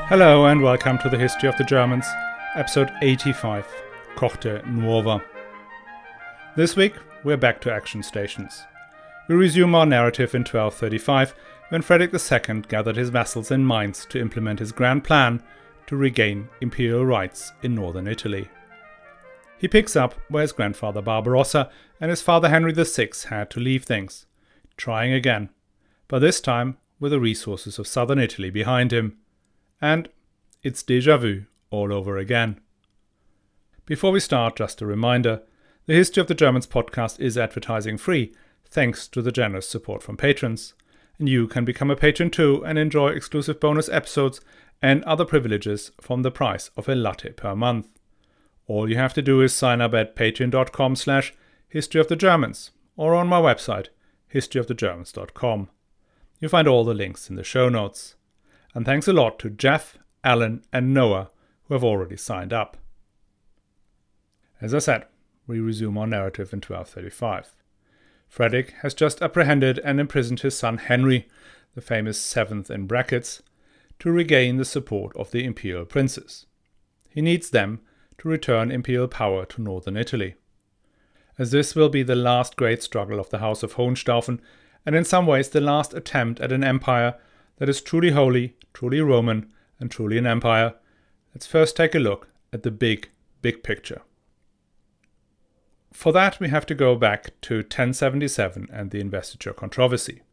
Hello and welcome to the History of the Germans, episode 85, Cortenuova. This week, we're back to action stations. We resume our narrative in 1235, when Frederick II gathered his vassals in Mainz to implement his grand plan to regain imperial rights in northern Italy. He picks up where his grandfather Barbarossa and his father Henry VI had to leave things, trying again, but this time with the resources of southern Italy behind him. And it's déjà vu all over again. Before we start, just a reminder, the History of the Germans podcast is advertising free, thanks to the generous support from patrons. And you can become a patron too and enjoy exclusive bonus episodes and other privileges from the price of a latte per month. All you have to do is sign up at patreon.com/historyofthegermans or on my website, historyofthegermans.com. You'll find all the links in the show notes. And thanks a lot to Jeff, Alan and Noah who have already signed up. As I said, we resume our narrative in 1235. Frederick has just apprehended and imprisoned his son Henry, the famous seventh in brackets, to regain the support of the imperial princes. He needs them to return imperial power to northern Italy. As this will be the last great struggle of the House of Hohenstaufen, and in some ways the last attempt at an empire that is truly holy, truly Roman, and truly an empire, let's first take a look at the big picture. For that, we have to go back to 1077 and the investiture controversy.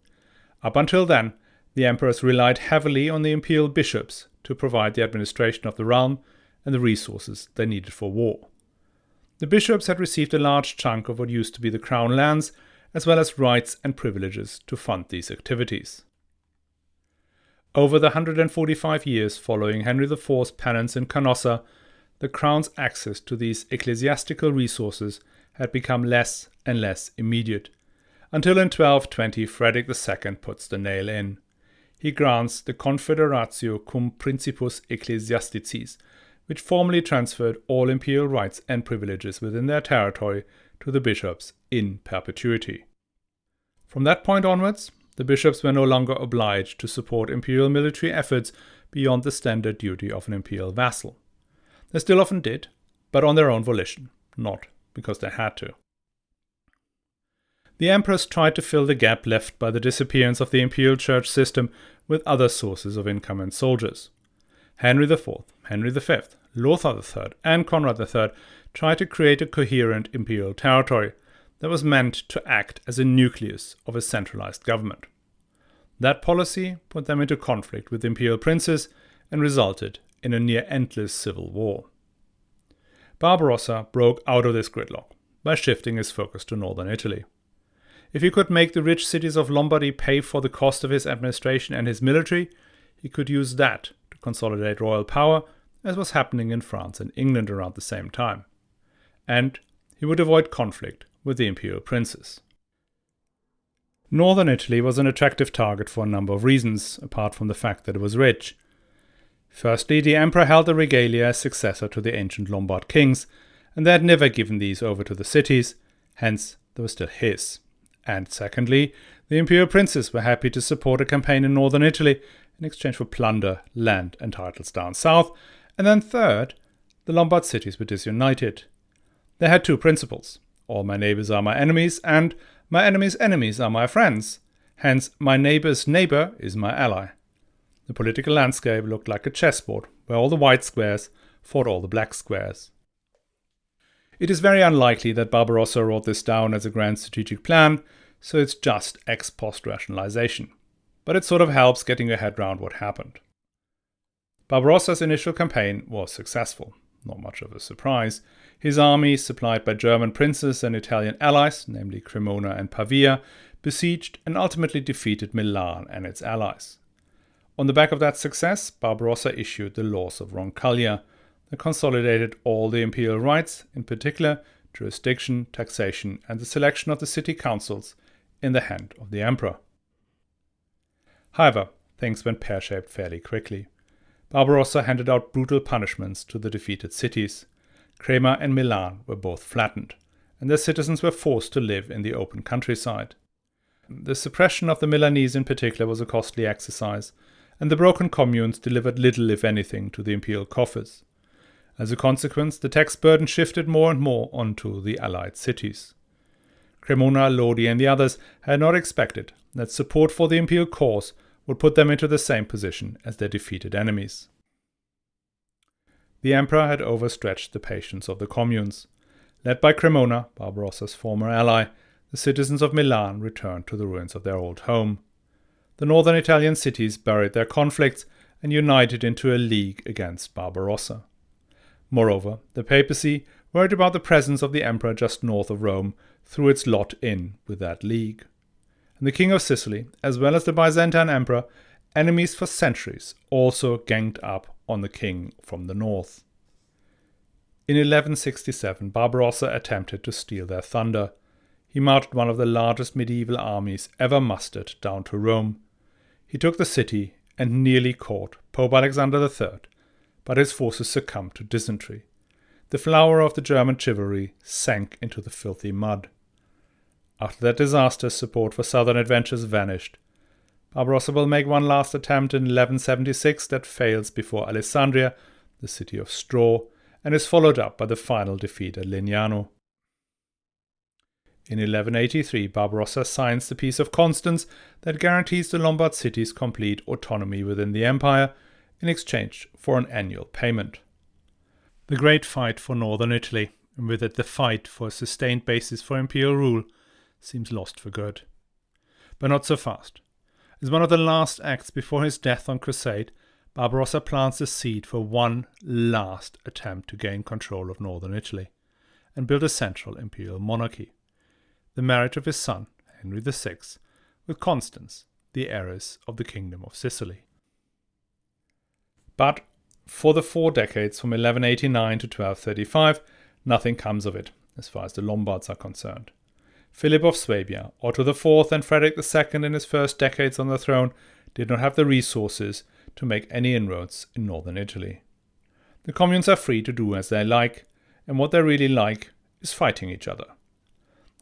Up until then, the emperors relied heavily on the imperial bishops to provide the administration of the realm and the resources they needed for war. The bishops had received a large chunk of what used to be the crown lands, as well as rights and privileges to fund these activities. Over the 145 years following Henry IV's penance in Canossa, the crown's access to these ecclesiastical resources had become less and less immediate, until in 1220 Frederick II puts the nail in. He grants the Confederatio cum Principus Ecclesiasticis, which formally transferred all imperial rights and privileges within their territory to the bishops in perpetuity. From that point onwards, the bishops were no longer obliged to support imperial military efforts beyond the standard duty of an imperial vassal. They still often did, but on their own volition, not because they had to. The emperors tried to fill the gap left by the disappearance of the imperial church system with other sources of income and soldiers. Henry IV, Henry V, Lothar III, and Conrad III tried to create a coherent imperial territory that was meant to act as a nucleus of a centralized government. That policy put them into conflict with imperial princes and resulted in a near-endless civil war. Barbarossa broke out of this gridlock by shifting his focus to northern Italy. If he could make the rich cities of Lombardy pay for the cost of his administration and his military, he could use that to consolidate royal power, as was happening in France and England around the same time. And he would avoid conflict with the imperial princes. Northern Italy was an attractive target for a number of reasons, apart from the fact that it was rich. Firstly, the emperor held the regalia as successor to the ancient Lombard kings, and they had never given these over to the cities, hence they were still his. And secondly, the imperial princes were happy to support a campaign in northern Italy in exchange for plunder, land and titles down south. And then third, the Lombard cities were disunited. They had two principles: all my neighbors are my enemies, and my enemies' enemies are my friends. Hence, my neighbor's neighbor is my ally. The political landscape looked like a chessboard, where all the white squares fought all the black squares. It is very unlikely that Barbarossa wrote this down as a grand strategic plan, so it's just ex post rationalization. But it sort of helps getting your head around what happened. Barbarossa's initial campaign was successful. Not much of a surprise. His army, supplied by German princes and Italian allies, namely Cremona and Pavia, besieged and ultimately defeated Milan and its allies. On the back of that success, Barbarossa issued the Laws of Roncaglia that consolidated all the imperial rights, in particular jurisdiction, taxation, and the selection of the city councils, in the hand of the emperor. However, things went pear-shaped fairly quickly. Barbarossa handed out brutal punishments to the defeated cities. Crema and Milan were both flattened, and their citizens were forced to live in the open countryside. The suppression of the Milanese in particular was a costly exercise, and the broken communes delivered little, if anything, to the imperial coffers. As a consequence, the tax burden shifted more and more onto the allied cities. Cremona, Lodi, and the others had not expected that support for the imperial cause would put them into the same position as their defeated enemies. The emperor had overstretched the patience of the communes. Led by Cremona, Barbarossa's former ally, the citizens of Milan returned to the ruins of their old home. The northern Italian cities buried their conflicts and united into a league against Barbarossa. Moreover, the papacy, worried about the presence of the emperor just north of Rome, threw its lot in with that league. And the king of Sicily, as well as the Byzantine emperor, enemies for centuries, also ganged up on the king from the north. In 1167, Barbarossa attempted to steal their thunder. He marched one of the largest medieval armies ever mustered down to Rome. He took the city and nearly caught Pope Alexander III, but his forces succumbed to dysentery. The flower of the German chivalry sank into the filthy mud. After that disaster, support for southern adventures vanished. Barbarossa will make one last attempt in 1176 that fails before Alessandria, the city of straw, and is followed up by the final defeat at Legnano. In 1183, Barbarossa signs the Peace of Constance that guarantees the Lombard cities complete autonomy within the empire in exchange for an annual payment. The great fight for northern Italy, and with it the fight for a sustained basis for imperial rule, seems lost for good. But not so fast. As one of the last acts before his death on crusade, Barbarossa plants the seed for one last attempt to gain control of northern Italy and build a central imperial monarchy. The marriage of his son, Henry VI, with Constance, the heiress of the Kingdom of Sicily. But for the 4 decades from 1189 to 1235, nothing comes of it, as far as the Lombards are concerned. Philip of Swabia, Otto IV, and Frederick II in his first decades on the throne did not have the resources to make any inroads in northern Italy. The communes are free to do as they like, and what they really like is fighting each other.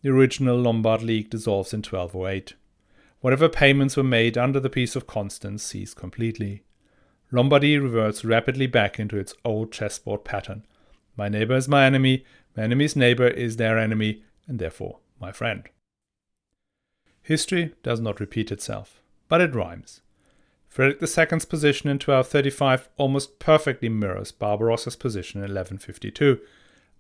The original Lombard League dissolves in 1208. Whatever payments were made under the Peace of Constance cease completely. Lombardy reverts rapidly back into its old chessboard pattern. My neighbor is my enemy's neighbor is their enemy, and therefore my friend. History does not repeat itself, but it rhymes. Frederick II's position in 1235 almost perfectly mirrors Barbarossa's position in 1152,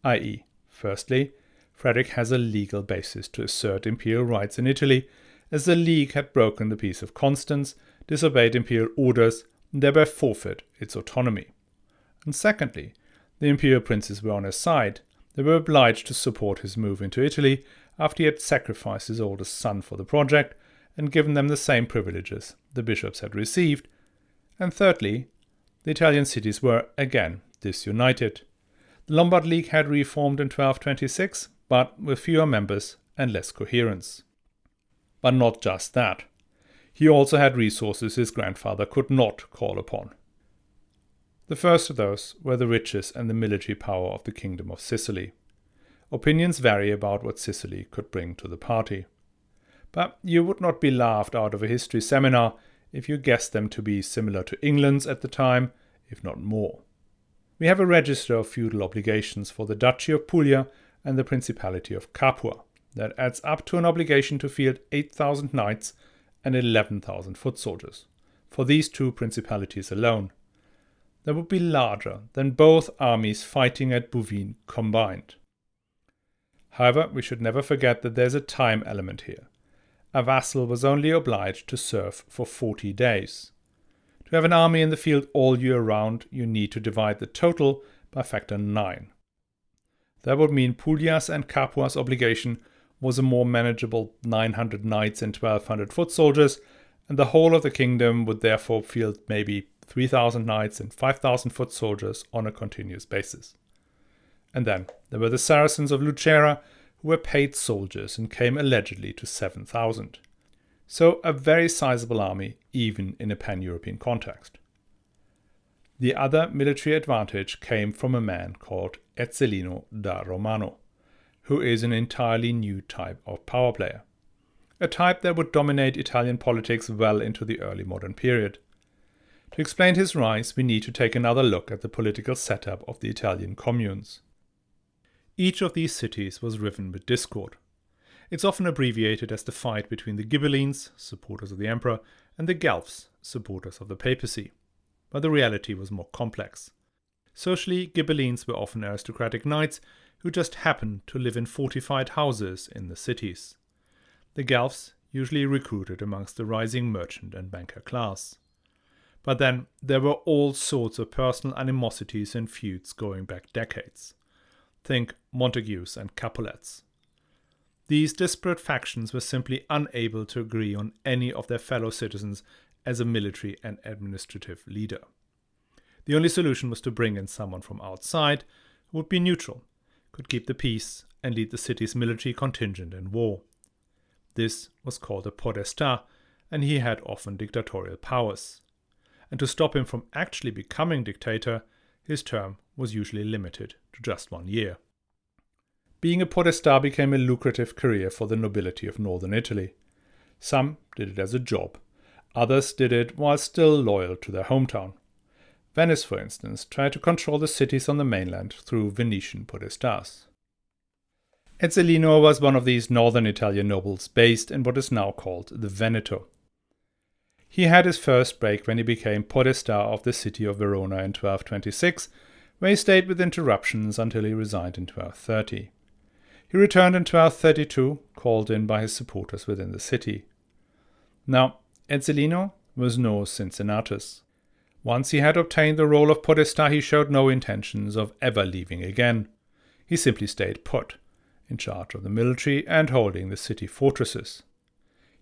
i.e., firstly, Frederick has a legal basis to assert imperial rights in Italy, as the League had broken the Peace of Constance, disobeyed imperial orders, and thereby forfeit its autonomy. And secondly, the imperial princes were on his side. They were obliged to support his move into Italy after he had sacrificed his oldest son for the project and given them the same privileges the bishops had received. And thirdly, the Italian cities were again disunited. The Lombard League had reformed in 1226, but with fewer members and less coherence. But not just that. He also had resources his grandfather could not call upon. The first of those were the riches and the military power of the Kingdom of Sicily. Opinions vary about what Sicily could bring to the party. But you would not be laughed out of a history seminar if you guessed them to be similar to England's at the time, if not more. We have a register of feudal obligations for the Duchy of Puglia and the Principality of Capua that adds up to an obligation to field 8,000 knights and 11,000 foot soldiers for these 2 principalities alone. That would be larger than both armies fighting at Bouvines combined. However, we should never forget that there's a time element here. A vassal was only obliged to serve for 40 days. To have an army in the field all year round, you need to divide the total by factor 9. That would mean Puglia's and Capua's obligation was a more manageable 900 knights and 1,200 foot soldiers, and the whole of the kingdom would therefore field maybe 3,000 knights and 5,000 foot soldiers on a continuous basis. And then there were the Saracens of Lucera, who were paid soldiers and came allegedly to 7,000. So a very sizable army, even in a pan-European context. The other military advantage came from a man called Ezzelino da Romano, who is an entirely new type of power player. A type that would dominate Italian politics well into the early modern period. To explain his rise, we need to take another look at the political setup of the Italian communes. Each of these cities was riven with discord. It's often abbreviated as the fight between the Ghibellines, supporters of the emperor, and the Guelphs, supporters of the Papacy. But the reality was more complex. Socially, Ghibellines were often aristocratic knights who just happened to live in fortified houses in the cities. The Guelphs usually recruited amongst the rising merchant and banker class. But then there were all sorts of personal animosities and feuds going back decades. Think Montagues and Capulets. These disparate factions were simply unable to agree on any of their fellow citizens as a military and administrative leader. The only solution was to bring in someone from outside who would be neutral, could keep the peace, and lead the city's military contingent in war. This was called a podesta, and he had often dictatorial powers. And to stop him from actually becoming dictator, his term was usually limited to just 1 year. Being a podesta became a lucrative career for the nobility of northern Italy. Some did it as a job. Others did it while still loyal to their hometown. Venice, for instance, tried to control the cities on the mainland through Venetian podestas. Ezzelino was one of these northern Italian nobles based in what is now called the Veneto. He had his first break when he became podesta of the city of Verona in 1226, where he stayed with interruptions until he resigned in 1230. He returned in 1232, called in by his supporters within the city. Now, Ezzelino was no Cincinnatus. Once he had obtained the role of podesta, he showed no intentions of ever leaving again. He simply stayed put, in charge of the military and holding the city fortresses.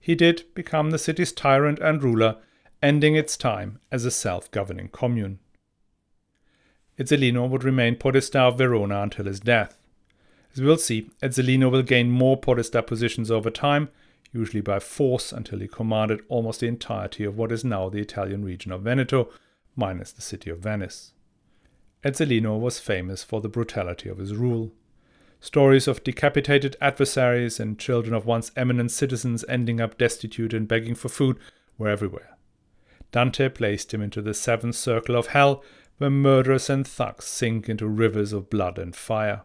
He did become the city's tyrant and ruler, ending its time as a self-governing commune. Ezzelino would remain podesta of Verona until his death. As we will see, Ezzelino will gain more podesta positions over time, usually by force, until he commanded almost the entirety of what is now the Italian region of Veneto, minus the city of Venice. Ezzelino was famous for the brutality of his rule. Stories of decapitated adversaries and children of once eminent citizens ending up destitute and begging for food were everywhere. Dante placed him into the seventh circle of hell, where murderers and thugs sink into rivers of blood and fire.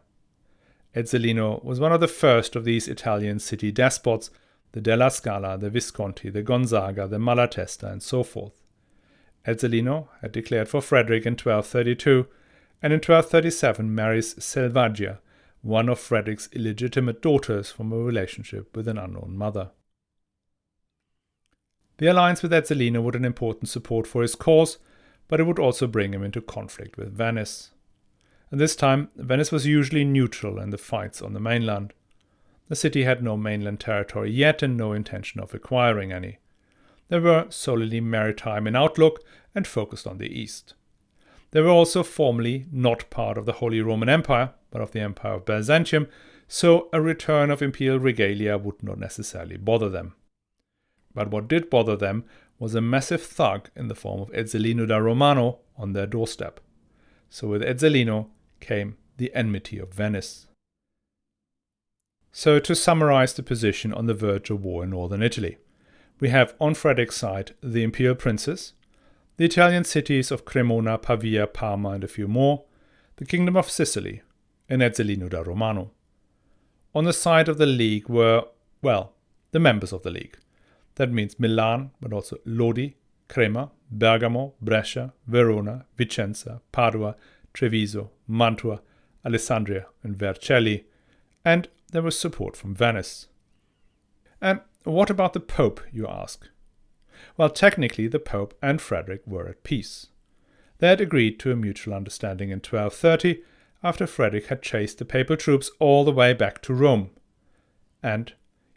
Ezzelino was one of the first of these Italian city despots, the Della Scala, the Visconti, the Gonzaga, the Malatesta, and so forth. Ezzelino had declared for Frederick in 1232, and in 1237 marries Selvaggia, one of Frederick's illegitimate daughters from a relationship with an unknown mother. The alliance with Ezzelino would an important support for his cause, but it would also bring him into conflict with Venice. And this time, Venice was usually neutral in the fights on the mainland. The city had no mainland territory yet and no intention of acquiring any. They were solely maritime in outlook and focused on the east. They were also formally not part of the Holy Roman Empire, but of the Empire of Byzantium, so a return of imperial regalia would not necessarily bother them. But what did bother them was a massive thug in the form of Ezzelino da Romano on their doorstep. So with Ezzelino came the enmity of Venice. So to summarize the position on the verge of war in northern Italy, we have on Frederick's side the imperial princes, the Italian cities of Cremona, Pavia, Parma, and a few more, the Kingdom of Sicily, and Ezzelino da Romano. On the side of the League were, well, the members of the League. That means Milan, but also Lodi, Crema, Bergamo, Brescia, Verona, Vicenza, Padua, Treviso, Mantua, Alessandria, and Vercelli, and there was support from Venice. And what about the Pope, you ask? Well, technically the Pope and Frederick were at peace. They had agreed to a mutual understanding in 1230, after Frederick had chased the papal troops all the way back to Rome. And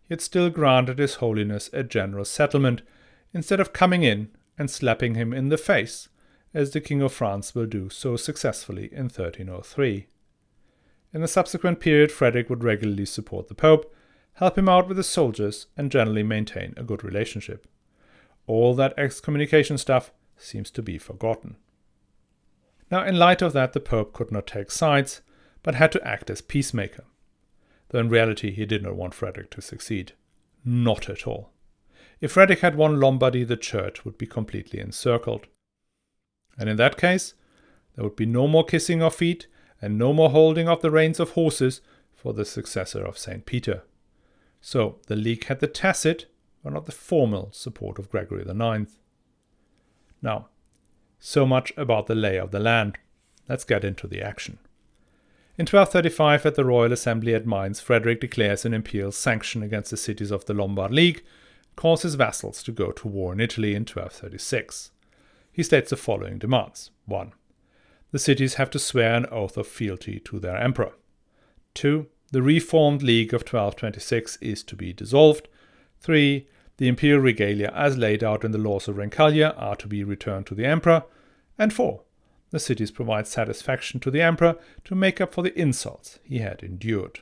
he had still granted His Holiness a general settlement, instead of coming in and slapping him in the face, as the King of France will do so successfully in 1303. In the subsequent period, Frederick would regularly support the Pope, help him out with his soldiers, and generally maintain a good relationship. All that excommunication stuff seems to be forgotten. Now, in light of that, the Pope could not take sides, but had to act as peacemaker. Though in reality he did not want Frederick to succeed. Not at all. If Frederick had won Lombardy, the Church would be completely encircled. And in that case, there would be no more kissing of feet and no more holding of the reins of horses for the successor of St. Peter. So the League had the tacit, but not the formal, support of Gregory IX. Now, so much about the lay of the land. Let's get into the action. In 1235, at the Royal Assembly at Mainz, Frederick declares an imperial sanction against the cities of the Lombard League, calls his vassals to go to war in Italy in 1236. He states the following demands. 1. The cities have to swear an oath of fealty to their emperor. 2. The reformed League of 1226 is to be dissolved. 3. The imperial regalia as laid out in the laws of Rencalia are to be returned to the emperor. And 4. The cities provide satisfaction to the emperor to make up for the insults he had endured.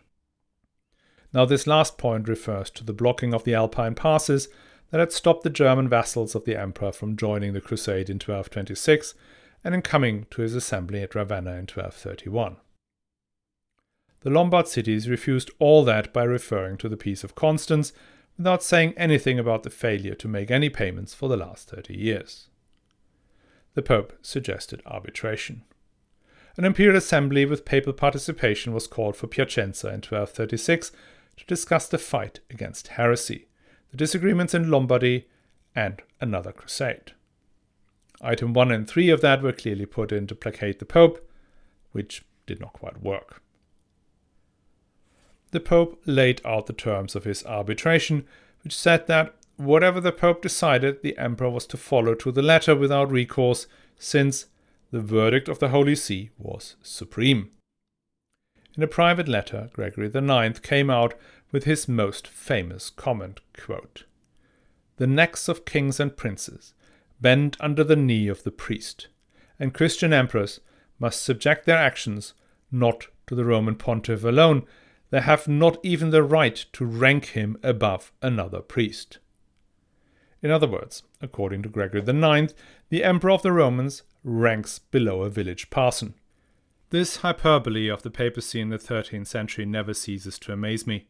Now this last point refers to the blocking of the Alpine passes that had stopped the German vassals of the emperor from joining the crusade in 1226 and in coming to his assembly at Ravenna in 1231. The Lombard cities refused all that by referring to the Peace of Constance without saying anything about the failure to make any payments for the last 30 years. The Pope suggested arbitration. An imperial assembly with papal participation was called for Piacenza in 1236 to discuss the fight against heresy, the disagreements in Lombardy, and another crusade. Item 1 and 3 of that were clearly put in to placate the Pope, which did not quite work. The Pope laid out the terms of his arbitration, which said that whatever the Pope decided, the Emperor was to follow to the letter without recourse, since the verdict of the Holy See was supreme. In a private letter, Gregory IX came out with his most famous comment, quote, "The necks of kings and princes bend under the knee of the priest, and Christian emperors must subject their actions not to the Roman pontiff alone. They have not even the right to rank him above another priest." In other words, according to Gregory IX, the Emperor of the Romans ranks below a village parson. This hyperbole of the papacy in the 13th century never ceases to amaze me.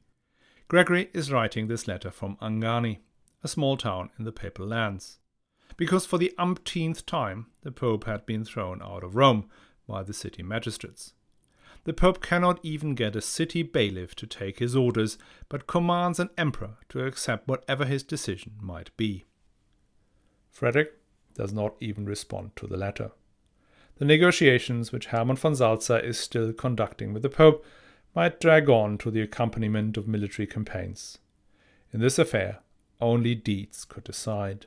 Gregory is writing this letter from Angani, a small town in the papal lands, because for the umpteenth time the Pope had been thrown out of Rome by the city magistrates. The Pope cannot even get a city bailiff to take his orders, but commands an emperor to accept whatever his decision might be. Frederick does not even respond to the letter. The negotiations which Hermann von Salza is still conducting with the Pope might drag on to the accompaniment of military campaigns. In this affair, only deeds could decide.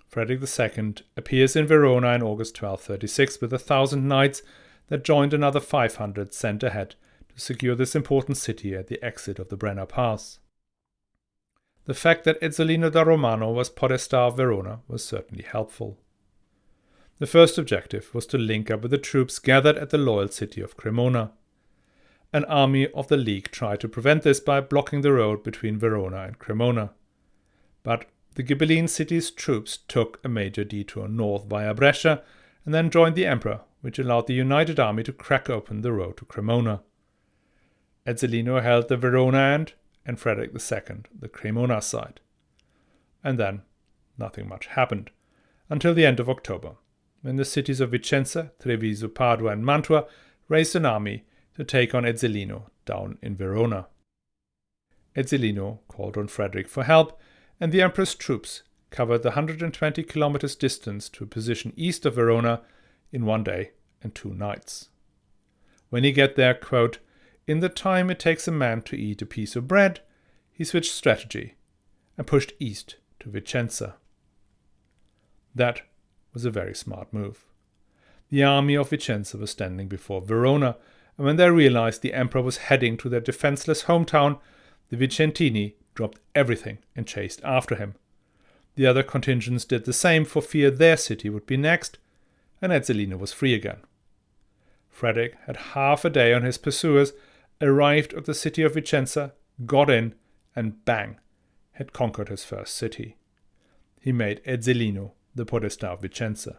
Frederick II appears in Verona in August 1236 with 1,000 knights that joined another 500 sent ahead to secure this important city at the exit of the Brenner Pass. The fact that Ezzelino da Romano was podesta of Verona was certainly helpful. The first objective was to link up with the troops gathered at the loyal city of Cremona. An army of the League tried to prevent this by blocking the road between Verona and Cremona. But the Ghibelline city's troops took a major detour north via Brescia and then joined the emperor, which allowed the united army to crack open the road to Cremona. Ezzelino held the Verona end and Frederick II the Cremona side. And then nothing much happened, until the end of October, when the cities of Vicenza, Treviso, Padua and Mantua raised an army to take on Ezzelino down in Verona. Ezzelino called on Frederick for help, and the emperor's troops covered the 120 kilometers distance to a position east of Verona in 1 day and 2 nights. When he got there, quote, "In the time it takes a man to eat a piece of bread," he switched strategy and pushed east to Vicenza. That was a very smart move. The army of Vicenza was standing before Verona, and when they realized the emperor was heading to their defenseless hometown, the Vicentini dropped everything and chased after him. The other contingents did the same for fear their city would be next, and Ezzelino was free again. Frederick had half a day on his pursuers, arrived at the city of Vicenza, got in, and bang, had conquered his first city. He made Ezzelino the podesta of Vicenza.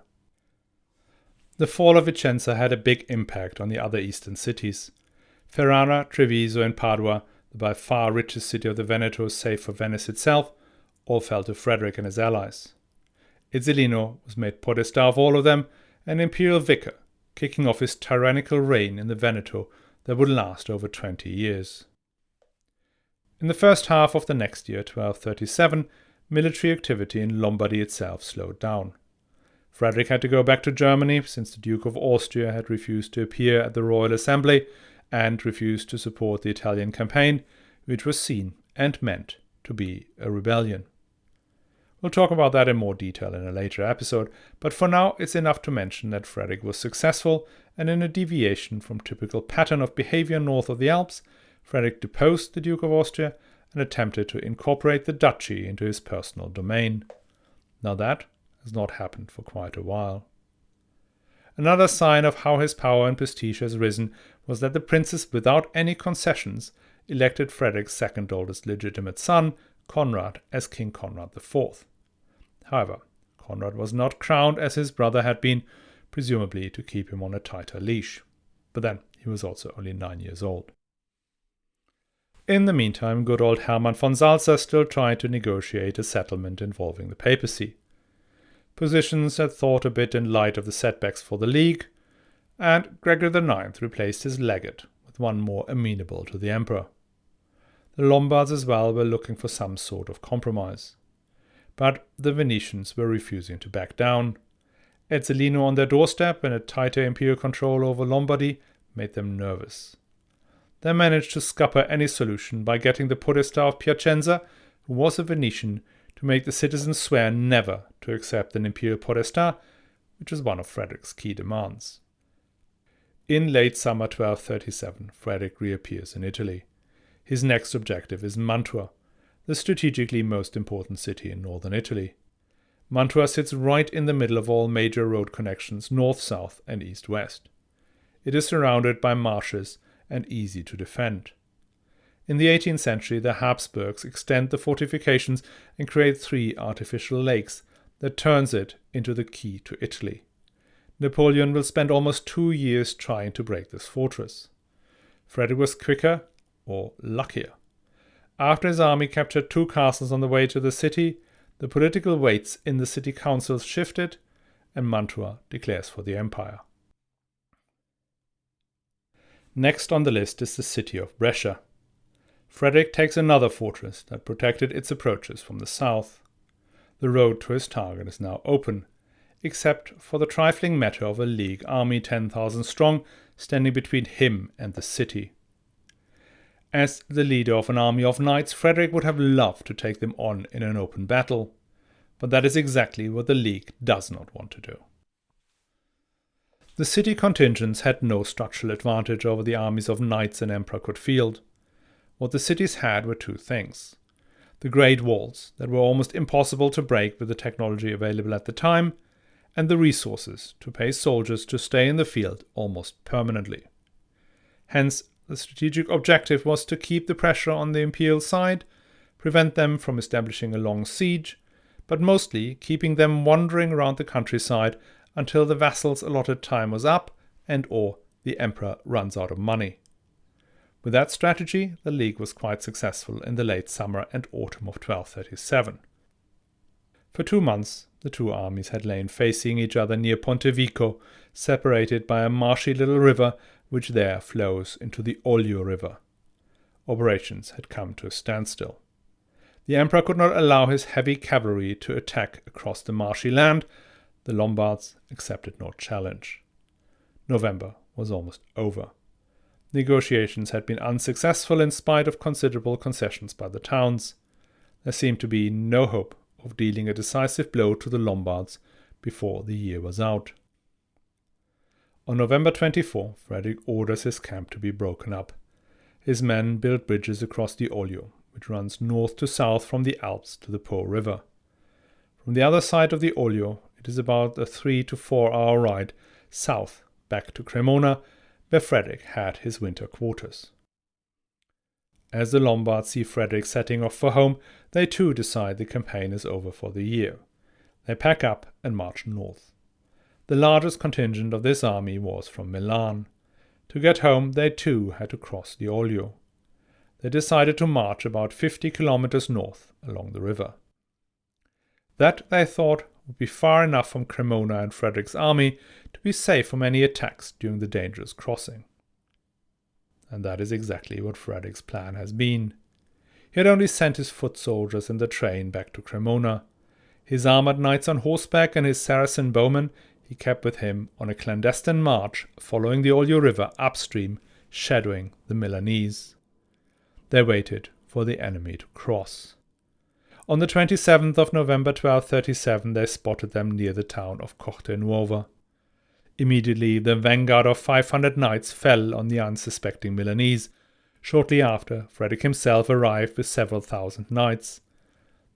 The fall of Vicenza had a big impact on the other eastern cities. Ferrara, Treviso, and Padua, the by far richest city of the Veneto save for Venice itself, all fell to Frederick and his allies. Ezzelino was made podesta of all of them and imperial vicar, kicking off his tyrannical reign in the Veneto that would last over 20 years. In the first half of the next year, 1237, military activity in Lombardy itself slowed down. Frederick had to go back to Germany since the Duke of Austria had refused to appear at the Royal Assembly and refused to support the Italian campaign, which was seen and meant to be a rebellion. We'll talk about that in more detail in a later episode, but for now it's enough to mention that Frederick was successful, and in a deviation from typical pattern of behavior north of the Alps, Frederick deposed the Duke of Austria and attempted to incorporate the duchy into his personal domain. Now that has not happened for quite a while. Another sign of how his power and prestige has risen was that the princes, without any concessions, elected Frederick's second oldest legitimate son, Conrad, as King Conrad IV. However, Conrad was not crowned as his brother had been, presumably to keep him on a tighter leash. But then he was also only 9 years old. In the meantime, good old Hermann von Salza still tried to negotiate a settlement involving the papacy. Positions had thawed a bit in light of the setbacks for the League, and Gregory IX replaced his legate with one more amenable to the emperor. The Lombards as well were looking for some sort of compromise. But the Venetians were refusing to back down. Ezzelino on their doorstep and a tighter imperial control over Lombardy made them nervous. They managed to scupper any solution by getting the podesta of Piacenza, who was a Venetian, to make the citizens swear never to accept an imperial podesta, which was one of Frederick's key demands. In late summer 1237, Frederick reappears in Italy. His next objective is Mantua, the strategically most important city in northern Italy. Mantua sits right in the middle of all major road connections north-south and east-west. It is surrounded by marshes and easy to defend. In the 18th century, the Habsburgs extend the fortifications and create 3 artificial lakes that turns it into the key to Italy. Napoleon will spend almost 2 years trying to break this fortress. Frederick was quicker, or luckier. After his army captured 2 castles on the way to the city, the political weights in the city councils shifted, and Mantua declares for the empire. Next on the list is the city of Brescia. Frederick takes another fortress that protected its approaches from the south. The road to his target is now open, except for the trifling matter of a League army 10,000 strong standing between him and the city. As the leader of an army of knights, Frederick would have loved to take them on in an open battle, but that is exactly what the League does not want to do. The city contingents had no structural advantage over the armies of knights an emperor could field. What the cities had were 2 things: the great walls that were almost impossible to break with the technology available at the time, and the resources to pay soldiers to stay in the field almost permanently. Hence, the strategic objective was to keep the pressure on the imperial side, prevent them from establishing a long siege, but mostly keeping them wandering around the countryside until the vassals' allotted time was up and/or the emperor runs out of money. With that strategy, the League was quite successful in the late summer and autumn of 1237. For 2 months, the 2 armies had lain facing each other near Pontevico, separated by a marshy little river which there flows into the Oglio River. Operations had come to a standstill. The emperor could not allow his heavy cavalry to attack across the marshy land. The Lombards accepted no challenge. November was almost over. Negotiations had been unsuccessful in spite of considerable concessions by the towns. There seemed to be no hope of dealing a decisive blow to the Lombards before the year was out. On November 24, Frederick orders his camp to be broken up. His men built bridges across the Oglio, which runs north to south from the Alps to the Po River. From the other side of the Oglio, it is about a 3 to 4 hour ride south back to Cremona, where Frederick had his winter quarters. As the Lombards see Frederick setting off for home, they too decide the campaign is over for the year. They pack up and march north. The largest contingent of this army was from Milan. To get home, they too had to cross the Oglio. They decided to march about 50 kilometers north along the river. That, they thought, would be far enough from Cremona and Frederick's army to be safe from any attacks during the dangerous crossing. And that is exactly what Frederick's plan has been. He had only sent his foot soldiers in the train back to Cremona. His armored knights on horseback and his Saracen bowmen he kept with him on a clandestine march following the Oglio River upstream, shadowing the Milanese. They waited for the enemy to cross. On the 27th of November 1237 they spotted them near the town of Cortenuova. Immediately the vanguard of 500 knights fell on the unsuspecting Milanese. Shortly after, Frederick himself arrived with several thousand knights.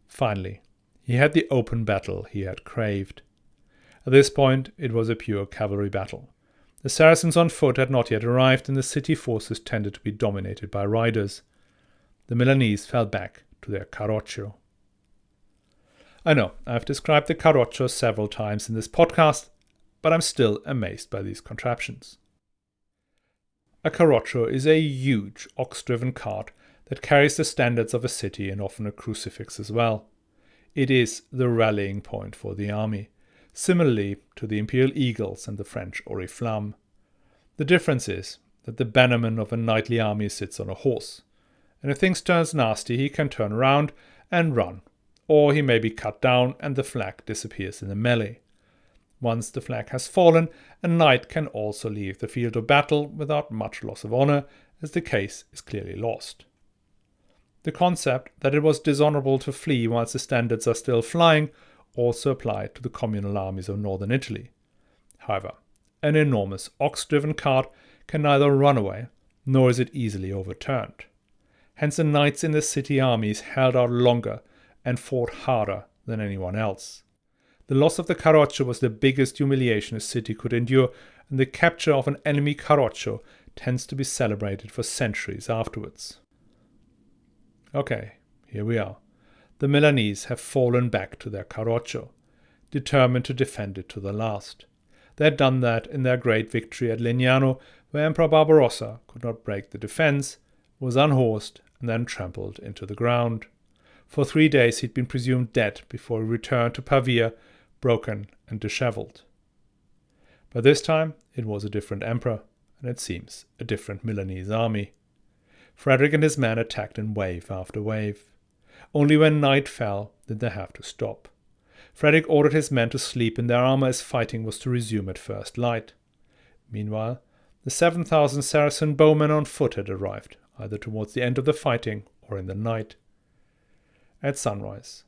Finally, he had the open battle he had craved. At this point it was a pure cavalry battle. The Saracens on foot had not yet arrived, and the city forces tended to be dominated by riders. The Milanese fell back to their carroccio. I know, I've described the carroccio several times in this podcast, but I'm still amazed by these contraptions. A carroccio is a huge ox-driven cart that carries the standards of a city and often a crucifix as well. It is the rallying point for the army, similarly to the imperial eagles and the French oriflamme. The difference is that the bannerman of a knightly army sits on a horse, and if things turns nasty he can turn around and run, or he may be cut down and the flag disappears in a melee. Once the flag has fallen, a knight can also leave the field of battle without much loss of honor, as the case is clearly lost. The concept that it was dishonorable to flee whilst the standards are still flying also applied to the communal armies of northern Italy. However, an enormous ox-driven cart can neither run away, nor is it easily overturned. Hence the knights in the city armies held out longer and fought harder than anyone else. The loss of the carroccio was the biggest humiliation a city could endure, and the capture of an enemy carroccio tends to be celebrated for centuries afterwards. Okay, here we are. The Milanese have fallen back to their carroccio, determined to defend it to the last. They had done that in their great victory at Legnano, where Emperor Barbarossa could not break the defense, was unhorsed, and then trampled into the ground. For 3 days he'd been presumed dead before he returned to Pavia, broken and disheveled. But this time it was a different emperor, and it seems a different Milanese army. Frederick and his men attacked in wave after wave. Only when night fell did they have to stop. Frederick ordered his men to sleep in their armor as fighting was to resume at first light. Meanwhile, the 7,000 Saracen bowmen on foot had arrived, either towards the end of the fighting or in the night. At sunrise,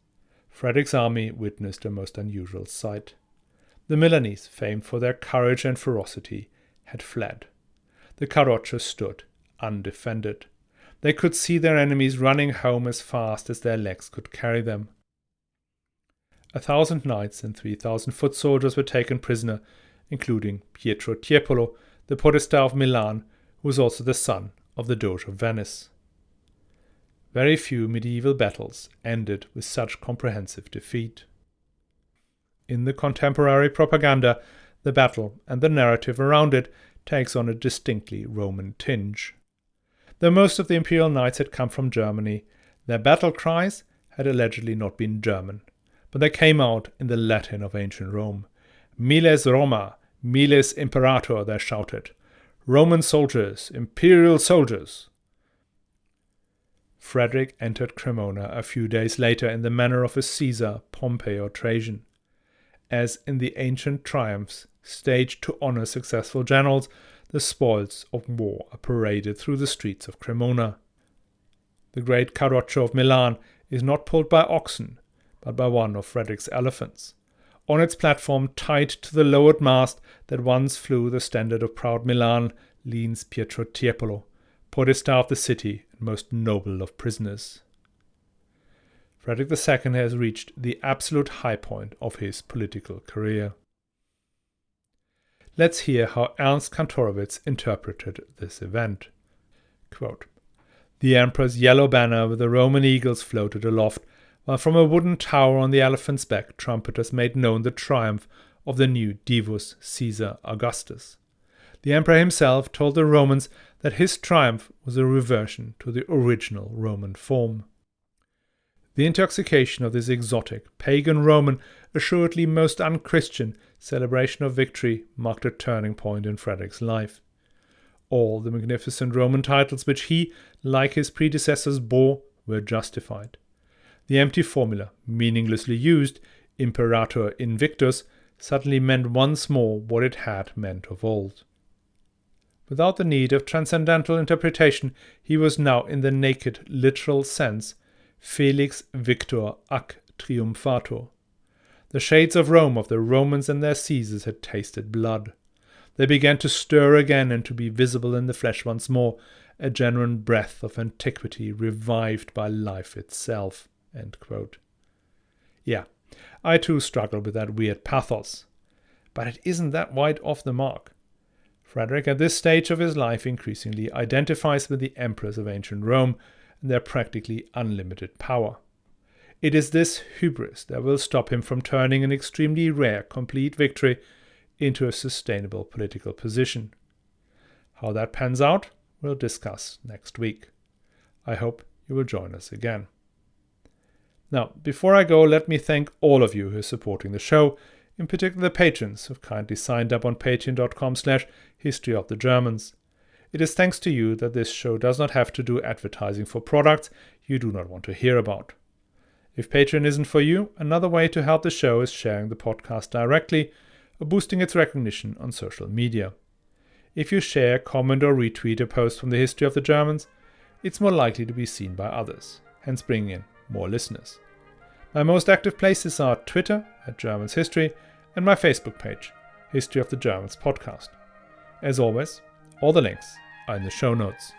Frederick's army witnessed a most unusual sight. The Milanese, famed for their courage and ferocity, had fled. The carroccio stood undefended. They could see their enemies running home as fast as their legs could carry them. 1,000 knights and 3,000 foot soldiers were taken prisoner, including Pietro Tiepolo, the Podesta of Milan, who was also the son of the Doge of Venice. Very few medieval battles ended with such comprehensive defeat. In the contemporary propaganda, the battle and the narrative around it takes on a distinctly Roman tinge. Though most of the imperial knights had come from Germany, their battle cries had allegedly not been German, but they came out in the Latin of ancient Rome. Miles Roma, miles imperator, they shouted. Roman soldiers, imperial soldiers. Frederick entered Cremona a few days later in the manner of a Caesar, Pompey, or Trajan. As in the ancient triumphs staged to honor successful generals, the spoils of war are paraded through the streets of Cremona. The great carroccio of Milan is not pulled by oxen, but by one of Frederick's elephants. On its platform, tied to the lowered mast that once flew the standard of proud Milan, leans Pietro Tiepolo, Podesta of the city and most noble of prisoners. Frederick II has reached the absolute high point of his political career. Let's hear how Ernst Kantorowicz interpreted this event. Quote, "The emperor's yellow banner with the Roman eagles floated aloft, while from a wooden tower on the elephant's back trumpeters made known the triumph of the new Divus Caesar Augustus. The emperor himself told the Romans that his triumph was a reversion to the original Roman form. The intoxication of this exotic, pagan Roman, assuredly most un-Christian, celebration of victory marked a turning point in Frederick's life. All the magnificent Roman titles which he, like his predecessors, bore were justified. The empty formula, meaninglessly used, Imperator Invictus, suddenly meant once more what it had meant of old. Without the need of transcendental interpretation, he was now, in the naked, literal sense, Felix Victor ac Triumphator. The shades of Rome, of the Romans and their Caesars, had tasted blood. They began to stir again and to be visible in the flesh once more, a genuine breath of antiquity revived by life itself." End quote. Yeah, I too struggle with that weird pathos. But it isn't that wide off the mark. Frederick, at this stage of his life, increasingly identifies with the emperors of ancient Rome and their practically unlimited power. It is this hubris that will stop him from turning an extremely rare complete victory into a sustainable political position. How that pans out, we'll discuss next week. I hope you will join us again. Now, before I go, let me thank all of you who are supporting the show, in particular the patrons who've kindly signed up on patreon.com/historyofthegermans. It is thanks to you that this show does not have to do advertising for products you do not want to hear about. If Patreon isn't for you, another way to help the show is sharing the podcast directly or boosting its recognition on social media. If you share, comment or retweet a post from the History of the Germans, it's more likely to be seen by others, hence bringing in more listeners. My most active places are Twitter @Germans History and my Facebook page, History of the Germans Podcast. As always, all the links are in the show notes.